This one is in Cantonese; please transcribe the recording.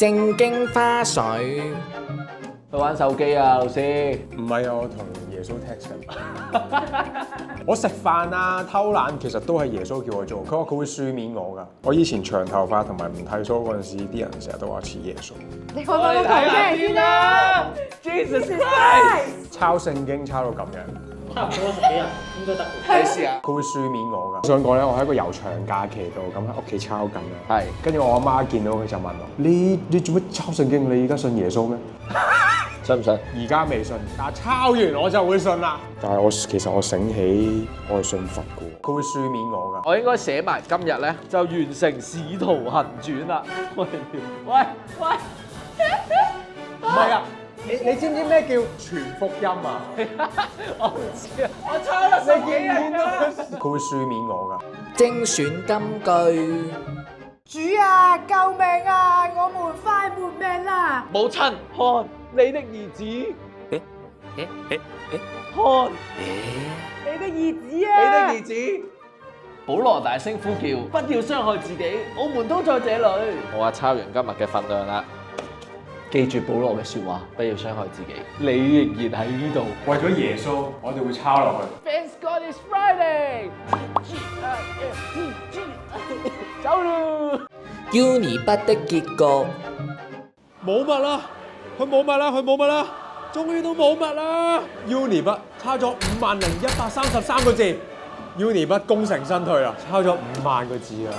聖經花絮。去玩手機啊，老師。唔係啊，我同耶穌 text 緊。我食飯啊、偷懶，其實都係耶穌叫我做。佢話佢會書面我㗎。我以前長頭髮同埋唔剃鬚嗰陣時，啲人成日都話似耶穌。你講翻個圖咩先啦 Jesus Christ！抄聖經抄到咁樣，差唔多10幾人應該得。你試下。佢會書面我㗎。我想講咧，我喺個悠長假期度咁喺屋企抄緊啊。係。跟住我阿媽見到佢就問我：你做乜抄聖經？你而家信耶穌咩？信唔信？而家未信，但係抄完我就會信啦。但係其實我醒起，我係信佛嘅。佢會書面我㗎。我應該寫埋今日咧就完成《使徒行傳》啦。喂，唔係啊！你知唔知咩叫全福音啊？我唔知啊，我抄咗10幾日㗎。佢會書面我㗎。精選金句。主啊，救命啊！我們快沒命啦！母親，看你的兒子。看你的兒子你啊！的兒子。保羅大聲呼叫，不要傷害自己，我們都在這裡。我話抄完今日嘅份量啦，記住保羅嘅説話，不要傷害自己。你仍然喺呢度。為咗耶穌，我哋會抄落去。 Thanks God it's Friday。走咯。Uni 筆的結局。冇物啦，佢冇物啦，佢冇物啦，終於都冇物啦。Uni 筆抄咗50,133個字，Uni 筆功成身退啦，抄咗5萬個字啊！